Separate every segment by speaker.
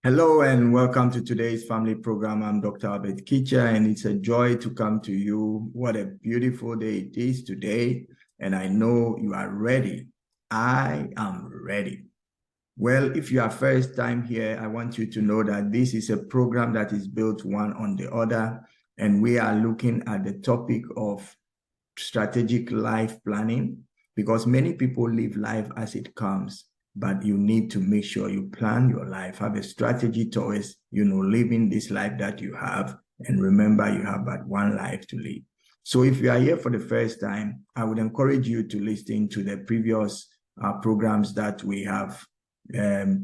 Speaker 1: Hello and welcome to today's family program. I'm Dr. Albert Kitcher, and it's a joy to come to you. What a beautiful day it is today, and I know you are ready. I am ready. Well, if you are first time here, I want you to know that this is a program that is built one on the other, and we are looking at the topic of strategic life planning, because many people live life as it comes. But you need to make sure you plan your life, have a strategy towards, living this life that you have. And remember, you have but one life to live. So if you are here for the first time, I would encourage you to listen to the previous programs that we have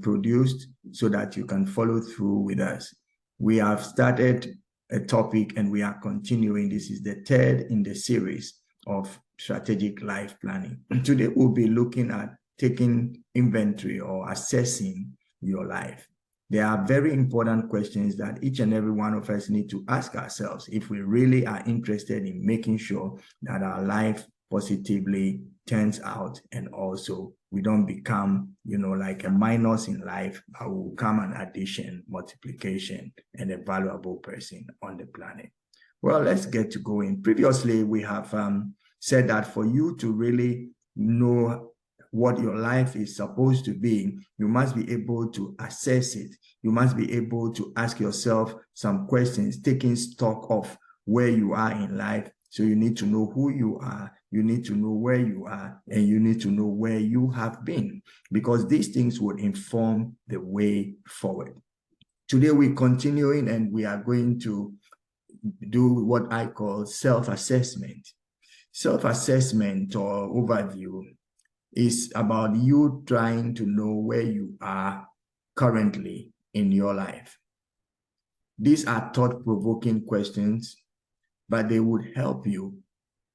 Speaker 1: produced so that you can follow through with us. We have started a topic and we are continuing. This is the third in the series of strategic life planning. Today, we'll be looking at taking inventory or assessing your life. There are very important questions that each and every one of us need to ask ourselves if we really are interested in making sure that our life positively turns out, and also we don't become, like a minus in life, but will become an addition, multiplication, and a valuable person on the planet. Well, let's get to going. Previously, we have said that for you to really know what your life is supposed to be, you must be able to assess it. You must be able to ask yourself some questions, taking stock of where you are in life. So you need to know who you are, you need to know where you are, and you need to know where you have been, because these things will inform the way forward. Today we're continuing and we are going to do what I call self-assessment. Self-assessment or overview is about you trying to know where you are currently in your life. These are thought-provoking questions, but they would help you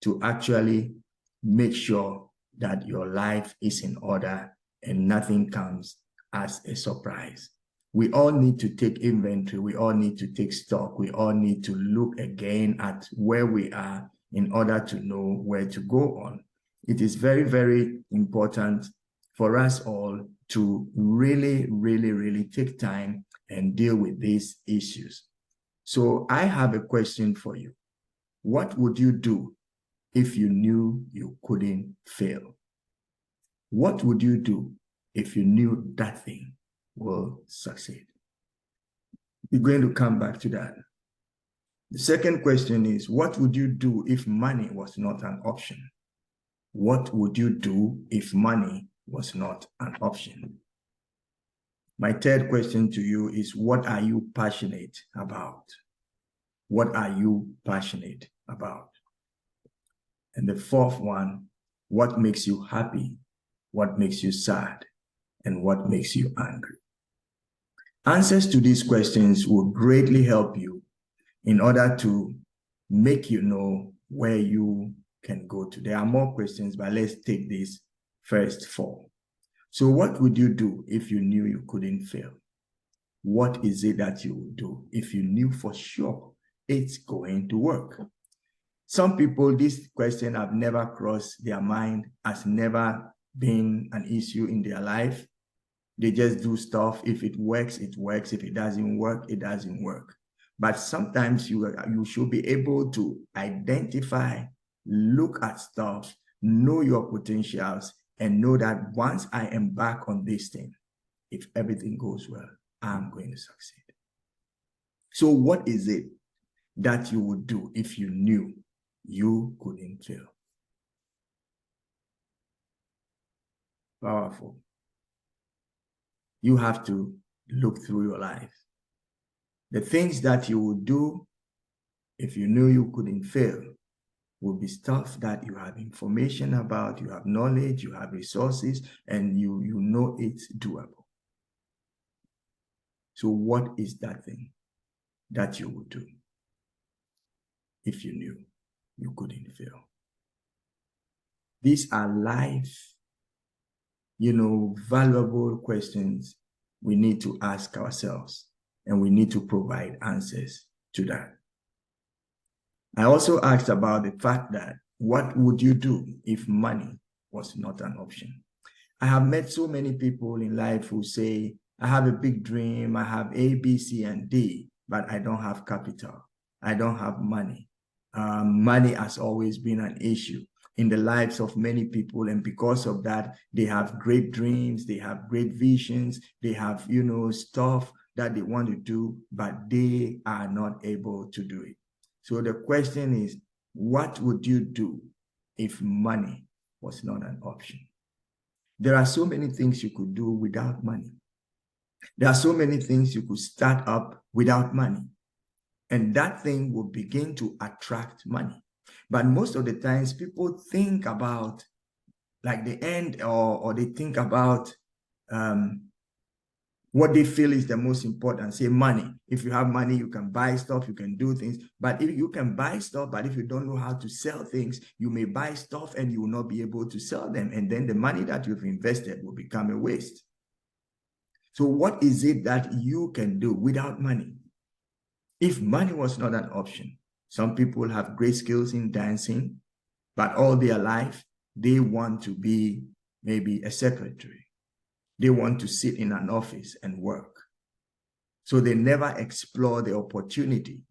Speaker 1: to actually make sure that your life is in order and nothing comes as a surprise. We all need to take inventory. We all need to take stock. We all need to look again at where we are in order to know where to go on. It is very, very important for us all to really, really, really take time and deal with these issues. So I have a question for you. What would you do if you knew you couldn't fail? What would you do if you knew that thing will succeed? We're going to come back to that. The second question is, what would you do if money was not an option? What would you do if money was not an option? My third question to you is, what are you passionate about? What are you passionate about? And the fourth one, what makes you happy? What makes you sad? And what makes you angry? Answers to these questions will greatly help you in order to make you know where you can go to. There are more questions, but let's take these first four. So what would you do if you knew you couldn't fail? What is it that you would do if you knew for sure it's going to work? Some people, this question have never crossed their mind, has never been an issue in their life. They just do stuff. If it works, it works. If it doesn't work, it doesn't work. But sometimes you should be able to identify, look at stuff, know your potentials, and know that once I embark on this thing, if everything goes well, I'm going to succeed. So what is it that you would do if you knew you couldn't fail? Powerful. You have to look through your life. The things that you would do if you knew you couldn't fail will be stuff that you have information about, you have knowledge, you have resources, and you know it's doable. So what is that thing that you would do if you knew you couldn't fail? These are life, valuable questions we need to ask ourselves, and we need to provide answers to that. I also asked about the fact that what would you do if money was not an option? I have met so many people in life who say, I have a big dream. I have A, B, C, and D, but I don't have capital. I don't have money. Money has always been an issue in the lives of many people. And because of that, they have great dreams. They have great visions. They have, stuff that they want to do, but they are not able to do it. So the question is, what would you do if money was not an option? There are so many things you could do without money. There are so many things you could start up without money. And that thing will begin to attract money. But most of the times people think about like the end, or they think about what they feel is the most important. Say money. If you have money, you can buy stuff, you can do things. But if you can buy stuff, but if you don't know how to sell things, you may buy stuff and you will not be able to sell them. And then the money that you've invested will become a waste. So what is it that you can do without money? If money was not an option, some people have great skills in dancing, but all their life, they want to be maybe a secretary. They want to sit in an office and work. So they never explore the opportunity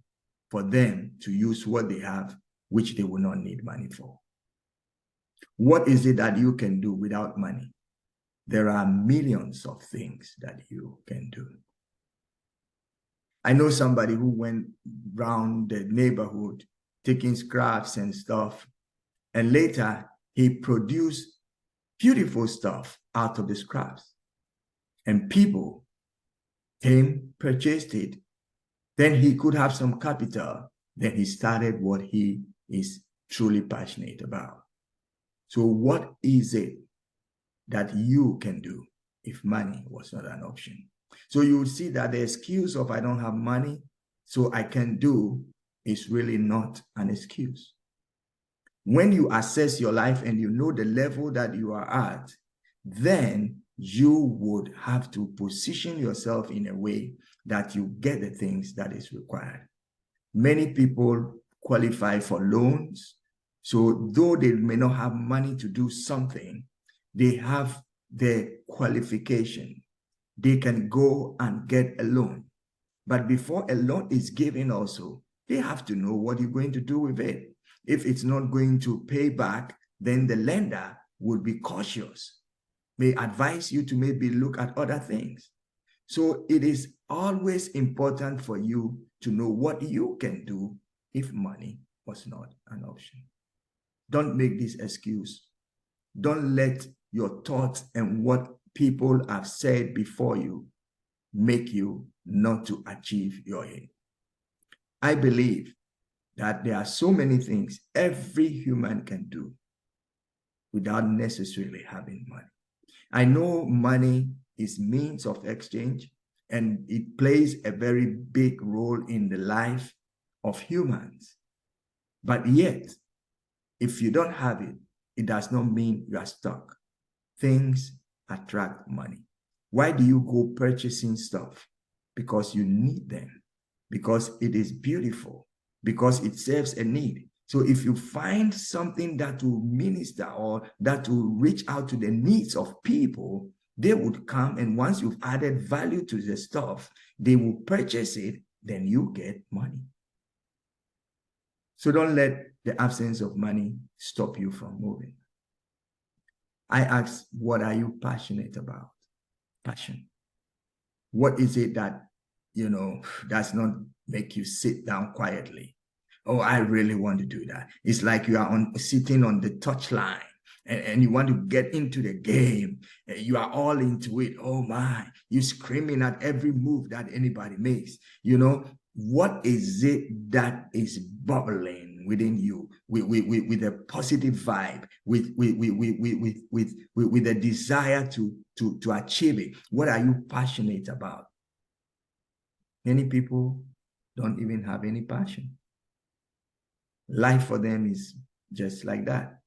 Speaker 1: for them to use what they have, which they will not need money for. What is it that you can do without money? There are millions of things that you can do. I know somebody who went around the neighborhood taking scraps and stuff, and later he produced beautiful stuff out of the scraps. And people came, purchased it. Then he could have some capital. Then he started what he is truly passionate about. So what is it that you can do if money was not an option? So you will see that the excuse of I don't have money, so I can do, is really not an excuse. When you assess your life and you know the level that you are at, then you would have to position yourself in a way that you get the things that is required. Many people qualify for loans. So though they may not have money to do something, they have the qualification. They can go and get a loan. But before a loan is given also, they have to know what you're going to do with it. If it's not going to pay back, then the lender would be cautious, may advise you to maybe look at other things. So it is always important for you to know what you can do if money was not an option. Don't make this excuse. Don't let your thoughts and what people have said before you make you not to achieve your aim. I believe that there are so many things every human can do without necessarily having money. I know money is means of exchange, and it plays a very big role in the life of humans. But yet, if you don't have it, it does not mean you are stuck. Things attract money. Why do you go purchasing stuff? Because you need them, because it is beautiful, because it serves a need. So if you find something that will minister or that will reach out to the needs of people, they would come, and once you've added value to the stuff, they will purchase it, then you get money. So don't let the absence of money stop you from moving. I ask, what are you passionate about? Passion. What is it that, does not make you sit down quietly? Oh, I really want to do that. It's like you are sitting on the touchline and you want to get into the game. You are all into it. Oh my, you're screaming at every move that anybody makes. What is it that is bubbling within you with a positive vibe, with a desire to achieve it? What are you passionate about? Many people don't even have any passion. Life for them is just like that.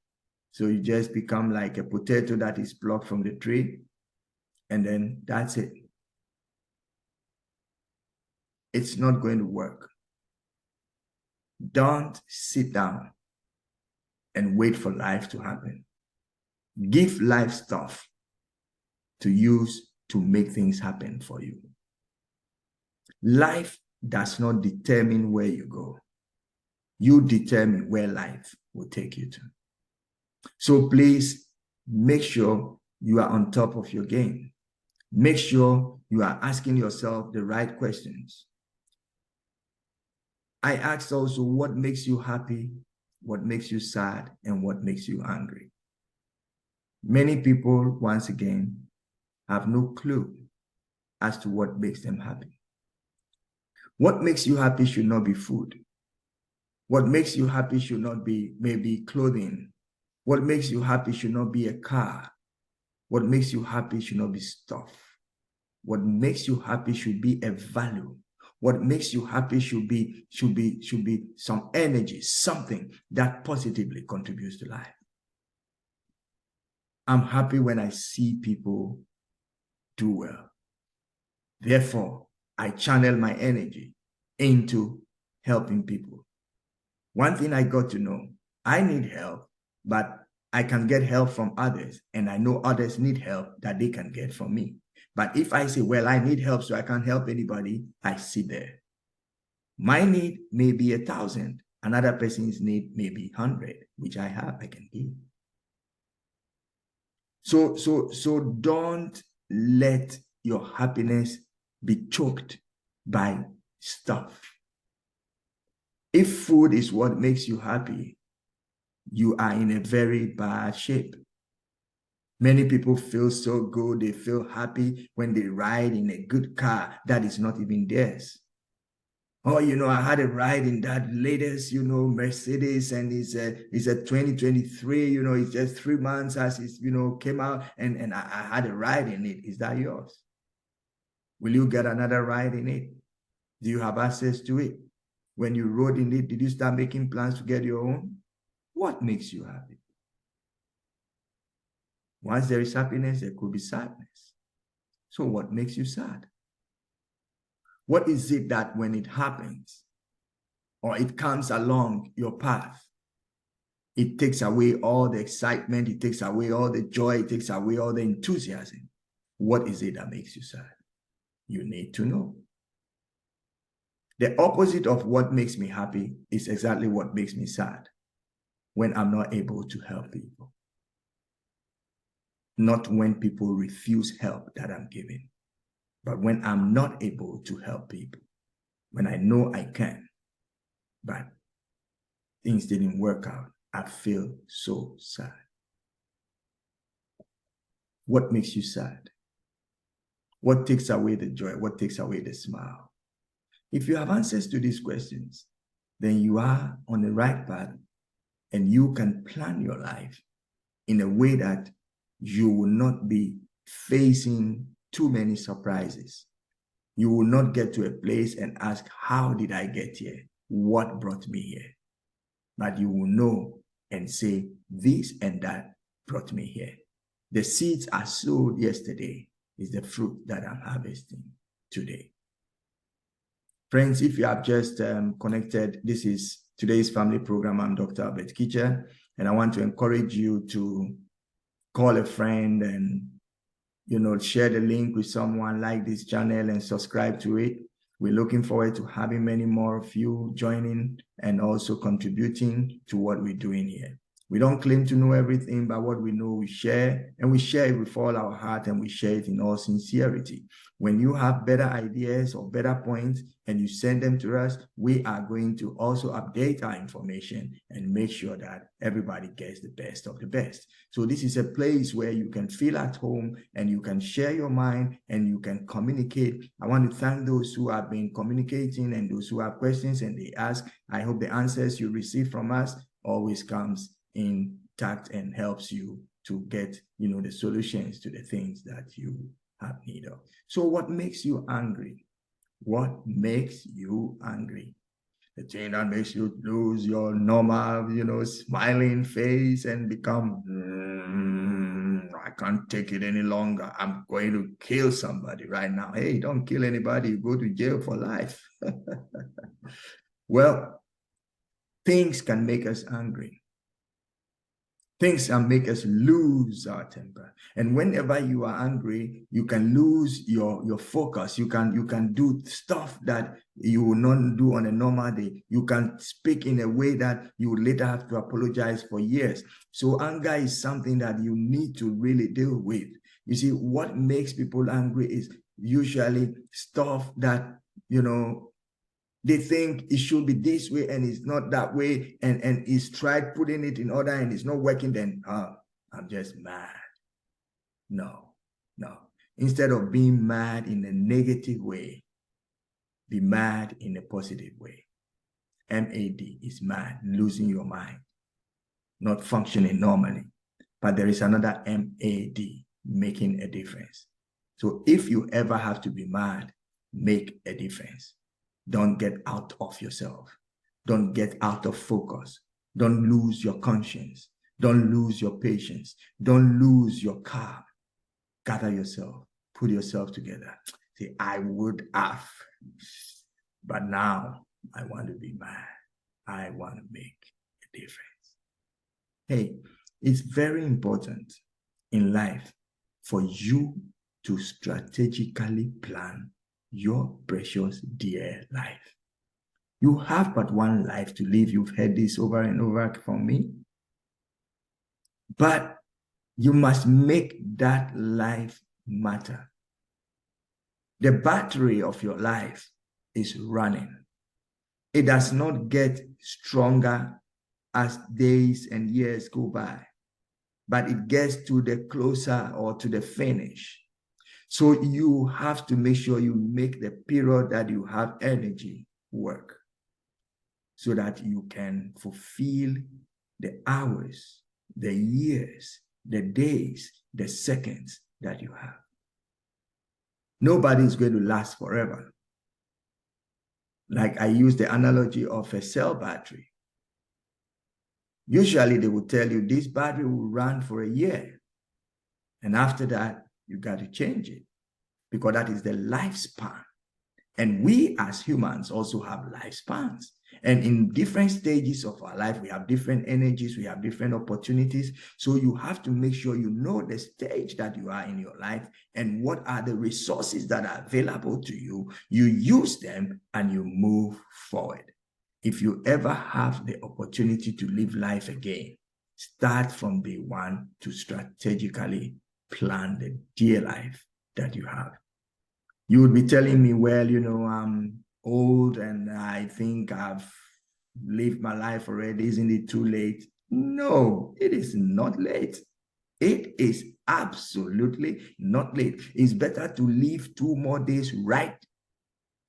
Speaker 1: So you just become like a potato that is plucked from the tree, and then that's it. It's not going to work. Don't sit down and wait for life to happen. Give life stuff to use to make things happen for you. Life does not determine where you go. You determine where life will take you to. So please make sure you are on top of your game. Make sure you are asking yourself the right questions. I asked also, what makes you happy, what makes you sad, and what makes you angry? Many people, once again, have no clue as to what makes them happy. What makes you happy should not be food. What makes you happy should not be maybe clothing. What makes you happy should not be a car. What makes you happy should not be stuff. What makes you happy should be a value. What makes you happy should be some energy, something that positively contributes to life. I'm happy when I see people do well. Therefore, I channel my energy into helping people. One thing I got to know, I need help, but I can get help from others, and I know others need help that they can get from me. But if I say, well, I need help, so I can't help anybody, I sit there. My need may be 1,000. Another person's need may be 100, which I have, I can give. So don't let your happiness be choked by stuff. If food is what makes you happy, you are in a very bad shape. Many people feel so good, they feel happy when they ride in a good car that is not even theirs. Oh, I had a ride in that latest, Mercedes, and it's a 2023, it's just 3 months as it's, came out, and I had a ride in it. Is that yours? Will you get another ride in it? Do you have access to it? When you rode in it, did you start making plans to get your own? What makes you happy? Once there is happiness, there could be sadness. So what makes you sad? What is it that when it happens or it comes along your path, it takes away all the excitement, it takes away all the joy, it takes away all the enthusiasm? What is it that makes you sad? You need to know. The opposite of what makes me happy is exactly what makes me sad, when I'm not able to help people. Not when people refuse help that I'm giving, but when I'm not able to help people, when I know I can, but things didn't work out, I feel so sad. What makes you sad? What takes away the joy? What takes away the smile? If you have answers to these questions, then you are on the right path, and you can plan your life in a way that you will not be facing too many surprises. You will not get to a place and ask, how did I get here? What brought me here? But you will know and say, this and that brought me here. The seeds I sowed yesterday is the fruit that I'm harvesting today. Friends, if you have just connected, this is today's family program. I'm Dr. Albert Kitcher, and I want to encourage you to call a friend and, share the link with someone, like this channel and subscribe to it. We're looking forward to having many more of you joining and also contributing to what we're doing here. We don't claim to know everything, but what we know, we share, and we share it with all our heart, and we share it in all sincerity. When you have better ideas or better points and you send them to us, we are going to also update our information and make sure that everybody gets the best of the best. So this is a place where you can feel at home and you can share your mind and you can communicate. I want to thank those who have been communicating and those who have questions and they ask. I hope the answers you receive from us always comes intact and helps you to get, the solutions to the things that you have need of. So what makes you angry? What makes you angry? The thing that makes you lose your normal, smiling face and become, I can't take it any longer. I'm going to kill somebody right now. Hey, don't kill anybody. You go to jail for life. Well, things can make us angry. Things can make us lose our temper. And whenever you are angry, you can lose your focus. You can do stuff that you will not do on a normal day. You can speak in a way that you will later have to apologize for years. So anger is something that you need to really deal with. You see, what makes people angry is usually stuff that, they think it should be this way and it's not that way, and it's tried putting it in order and it's not working, then I'm just mad. No. Instead of being mad in a negative way, be mad in a positive way. MAD is mad, losing your mind, not functioning normally. But there is another MAD, making a difference. So if you ever have to be mad, make a difference. Don't get out of yourself. Don't get out of focus. Don't lose your conscience. Don't lose your patience. Don't lose your calm. Gather yourself. Put yourself together. Say, I would have, but now I want to be mad. I want to make a difference. Hey, it's very important in life for you to strategically plan your precious dear life. You have but one life to live. You've heard this over and over from me. But you must make that life matter. The battery of your life is running. It does not get stronger as days and years go by, but it gets to the closer or to the finish. So you have to make sure you make the period that you have energy work so that you can fulfill the hours, the years, the days, the seconds that you have. Nobody is going to last forever. Like I use the analogy of a cell battery. Usually they will tell you this battery will run for a year. And after that, you got to change it because that is the lifespan. And we as humans also have lifespans. And in different stages of our life, we have different energies, we have different opportunities. So you have to make sure you know the stage that you are in your life and what are the resources that are available to you. You use them and you move forward. If you ever have the opportunity to live life again, start from day one to strategically plan the dear life that you have. You would be telling me, well, I'm old and I think I've lived my life already. Isn't it too late? No, it is not late. It is absolutely not late. It's better to live 2 more days right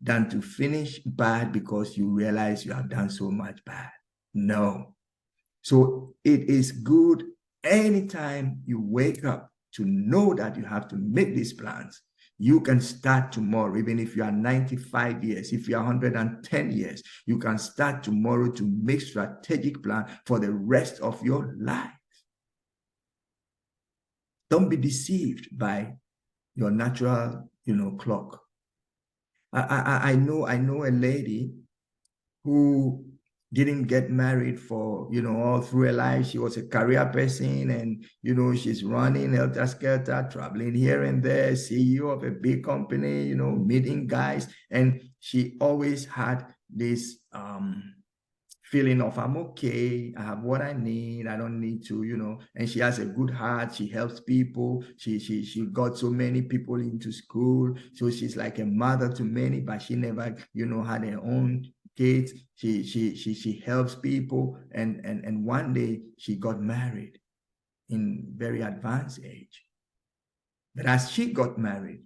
Speaker 1: than to finish bad because you realize you have done so much bad. No. So it is good anytime you wake up to know that you have to make these plans. You can start tomorrow, even if you are 95 years, if you are 110 years, you can start tomorrow to make strategic plan for the rest of your life. Don't be deceived by your natural, clock. I know a lady who didn't get married for, all through her life. She was a career person and, she's running helter-skelter, traveling here and there, CEO of a big company, meeting guys. And she always had this feeling of, I'm okay, I have what I need, I don't need to, and she has a good heart, she helps people, she got so many people into school, so she's like a mother to many, but she never, had her own kids. She helps people, and one day she got married in very advanced age. But as she got married,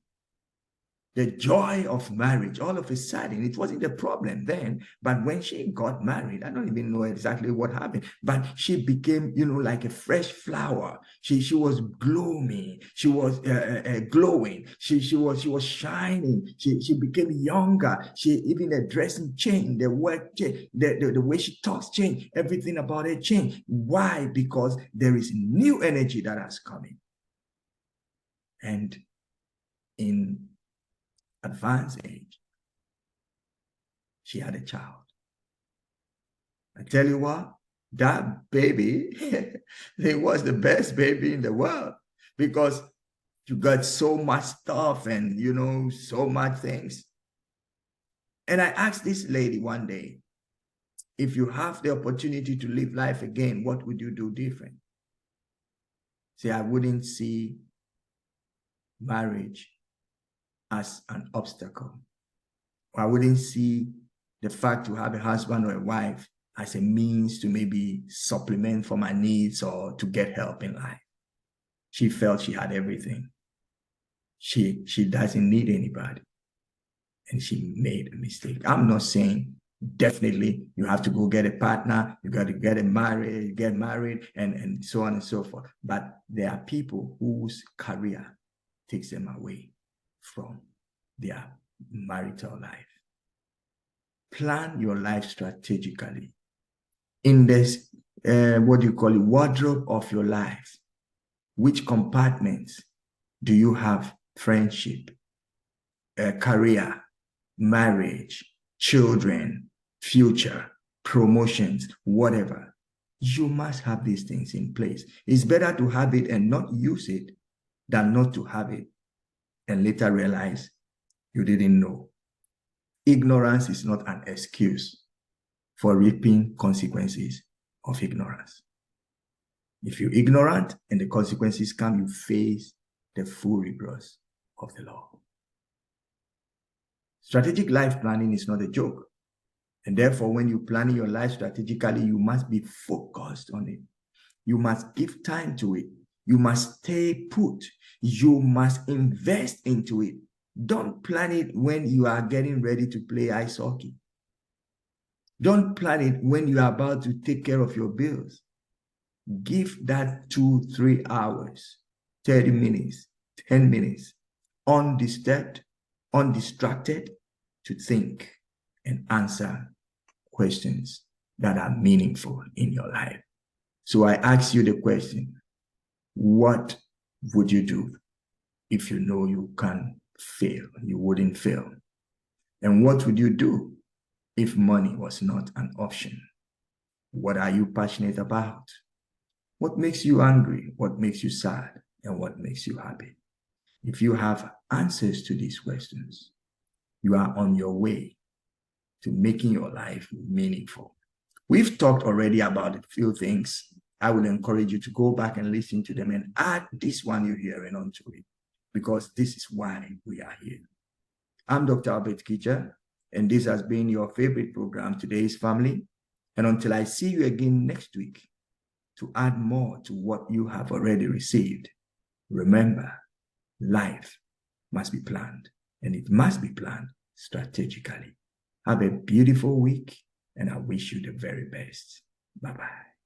Speaker 1: the joy of marriage, all of a sudden, it wasn't a problem then, but when she got married, I don't even know exactly what happened, but she became, like a fresh flower. She was glowing. She was glowing. She was shining. She became younger. Even the dressing changed, the work changed, the way she talks changed, everything about her changed. Why? Because there is new energy that has come in. And in advanced age, she had a child. I tell you what, that baby, it was the best baby in the world because you got so much stuff and, you know, so much things. And I asked this lady one day, if you have the opportunity to live life again, what would you do different? Say, I wouldn't see marriage as an obstacle. I wouldn't see the fact to have a husband or a wife as a means to maybe supplement for my needs or to get help in life. She felt she had everything. She doesn't need anybody. And she made a mistake. I'm not saying definitely you have to go get a partner, you got to get married, and so on and so forth. But there are people whose career takes them away from their marital life. Plan your life strategically. In this, wardrobe of your life, which compartments do you have friendship, career, marriage, children, future, promotions, whatever? You must have these things in place. It's better to have it and not use it than not to have it and later realize you didn't know. Ignorance is not an excuse for reaping consequences of ignorance. If you're ignorant and the consequences come, you face the full rigors of the law. Strategic life planning is not a joke. And therefore, when you're planning your life strategically, you must be focused on it. You must give time to it. You must stay put. You must invest into it. Don't plan it when you are getting ready to play ice hockey. Don't plan it when you are about to take care of your bills. Give that 2-3 hours, 30 minutes, 10 minutes, undisturbed, undistracted, to think and answer questions that are meaningful in your life. So I ask you the question, what would you do if you know you can fail, you wouldn't fail? And what would you do if money was not an option? What are you passionate about? What makes you angry? What makes you sad? And what makes you happy? If you have answers to these questions, you are on your way to making your life meaningful. We've talked already about a few things. I would encourage you to go back and listen to them and add this one you're hearing onto it, because this is why we are here. I'm Dr. Albert Kitcher, and this has been your favorite program, Today's Family. And until I see you again next week to add more to what you have already received, remember, life must be planned, and it must be planned strategically. Have a beautiful week, and I wish you the very best. Bye-bye.